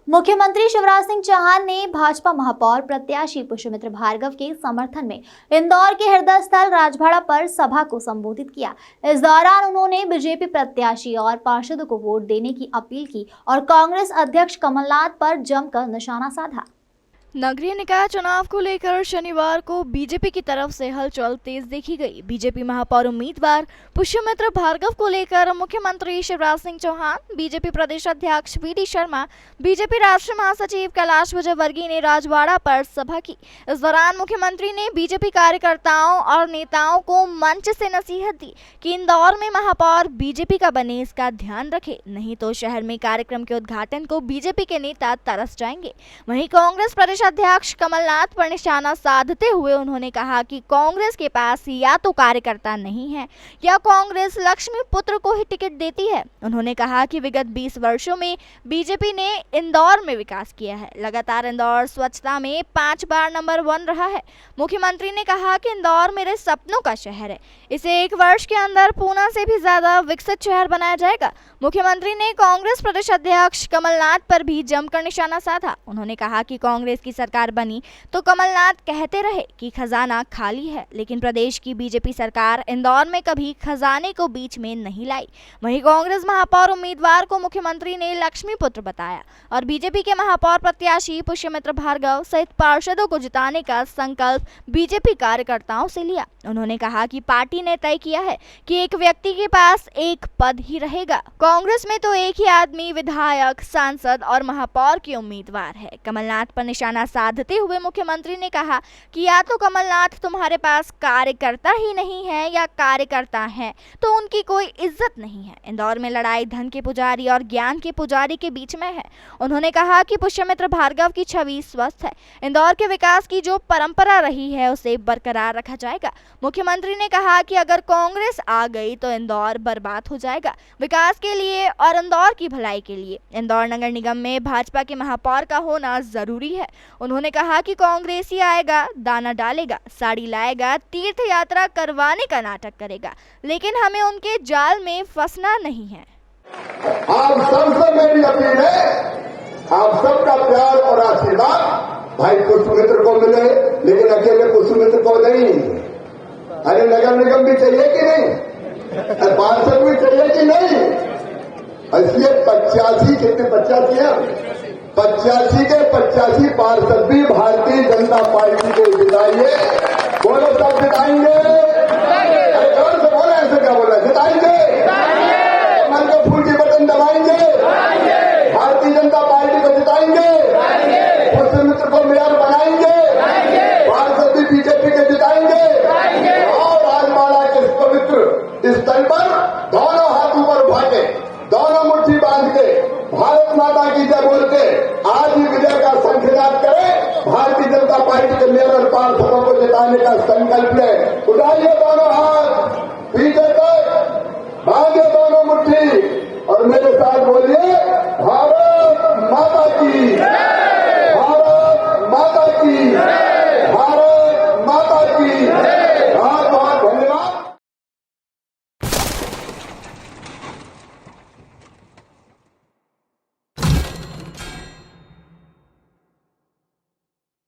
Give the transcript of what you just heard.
मुख्यमंत्री शिवराज सिंह चौहान ने भाजपा महापौर प्रत्याशी पुष्यमित्र भार्गव के समर्थन में इंदौर के हृदय स्थल राजभाड़ा पर सभा को संबोधित किया। इस दौरान उन्होंने बीजेपी प्रत्याशी और पार्षदों को वोट देने की अपील की और कांग्रेस अध्यक्ष कमलनाथ पर जमकर निशाना साधा। नगरीय निकाय चुनाव को लेकर शनिवार को बीजेपी की तरफ से हलचल तेज देखी गई। बीजेपी महापौर उम्मीदवार पुष्यमित्र भार्गव को लेकर मुख्यमंत्री शिवराज सिंह चौहान, बीजेपी प्रदेश अध्यक्ष वी.डी. शर्मा, बीजेपी राष्ट्रीय महासचिव कैलाश विजयवर्गीय ने राजवाड़ा पर सभा की। इस दौरान मुख्यमंत्री ने बीजेपी कार्यकर्ताओं और नेताओं को मंच से नसीहत दी कि इंदौर में महापौर बीजेपी का बने, इसका ध्यान रखे, नहीं तो शहर में कार्यक्रम के उद्घाटन को बीजेपी के नेता तरस जाएंगे। वहीं कांग्रेस प्रदेश अध्यक्ष कमलनाथ पर निशाना साधते हुए उन्होंने कहा कि कांग्रेस के पास या तो कार्यकर्ता नहीं है या कांग्रेस लक्ष्मी पुत्र को ही टिकट देती है। उन्होंने कहा कि विगत 20 वर्षों में बीजेपी ने इंदौर में विकास किया है। लगातार इंदौर स्वच्छता में 5 बार नंबर 1 रहा है। मुख्यमंत्री ने कहा कि इंदौर मेरे सपनों का शहर है, इसे 1 वर्ष के अंदर पूना से भी ज्यादा विकसित शहर बनाया जाएगा। मुख्यमंत्री ने कांग्रेस प्रदेश अध्यक्ष कमलनाथ पर भी जमकर निशाना साधा। उन्होंने कहा कि कांग्रेस की सरकार बनी तो कमलनाथ कहते रहे कि खजाना खाली है, लेकिन प्रदेश की बीजेपी सरकार इंदौर में कभी खजाने को बीच में नहीं लाई। वहीं कांग्रेस महापौर उम्मीदवार को मुख्यमंत्री ने लक्ष्मी पुत्र बताया और बीजेपी के महापौर प्रत्याशी पुष्यमित्र भार्गव सहित पार्षदों को जिताने का संकल्प बीजेपी कार्यकर्ताओं से लिया। उन्होंने कहा कि पार्टी ने तय किया है कि एक व्यक्ति के पास एक पद ही रहेगा। कांग्रेस में तो एक ही आदमी विधायक, सांसद और महापौर के उम्मीदवार है। कमलनाथ पर निशाना साधते हुए मुख्यमंत्री ने कहा कि या तो कमलनाथ तुम्हारे पास कार्यकर्ता ही नहीं है या कार्यकर्ता हैं तो उनकी कोई इज्जत नहीं है। इंदौर में लड़ाई धन के पुजारी और ज्ञान के पुजारी के बीच में है। उन्होंने कहा कि पुष्यमित्र भार्गव की छवि स्वस्थ है। इंदौर के विकास की जो परंपरा रही है उसे बरकरार रखा जाएगा। मुख्यमंत्री ने कहा कि अगर कांग्रेस आ गई तो इंदौर बर्बाद हो जाएगा। विकास के लिए और इंदौर की भलाई के लिए इंदौर नगर निगम में भाजपा के महापौर का होना जरूरी है। उन्होंने कहा कि कांग्रेस ही आएगा, दाना डालेगा, साड़ी लाएगा, तीर्थ यात्रा करवाने का नाटक करेगा, लेकिन हमें उनके जाल में फंसना नहीं है। आप सबसे मेरी अपील है, आप सबका प्यार और आशीर्वाद भाई पुष्यमित्र को मिले, लेकिन अकेले पुष्यमित्र को नहीं। अरे नगर निगम भी चाहिए कि नहीं, पार्षद भी चाहिए कि नहीं। इसलिए 85 कितने 85 है, 85 के 85 पार्षद भी भारतीय जनता पार्टी को जिताइए। बोलो सब जिताएंगे, अरे जोर से बोले, ऐसे क्या बोला, जिताएंगे, मन के फूल की बटन दबाएंगे, भारतीय जनता पार्टी को जिताएंगे, पुष्यमित्र को मेयर बनाएंगे, पार्षद भी बीजेपी के जिताएंगे और राजवाड़ा के इस पवित्र स्थल पर दोनों हाथ ऊपर उठा के, दोनों मुट्ठी बांध के, भारत माता की जय बोल के आज ही विजय का शंखनाद करें। भारतीय जनता पार्टी के मेयर और पार्षदों को जिताने का संकल्प ले। उठाइए दोनों हाथ, पीछे तक बांधे दोनों मुट्ठी और मेरे साथ बोलिए, भारत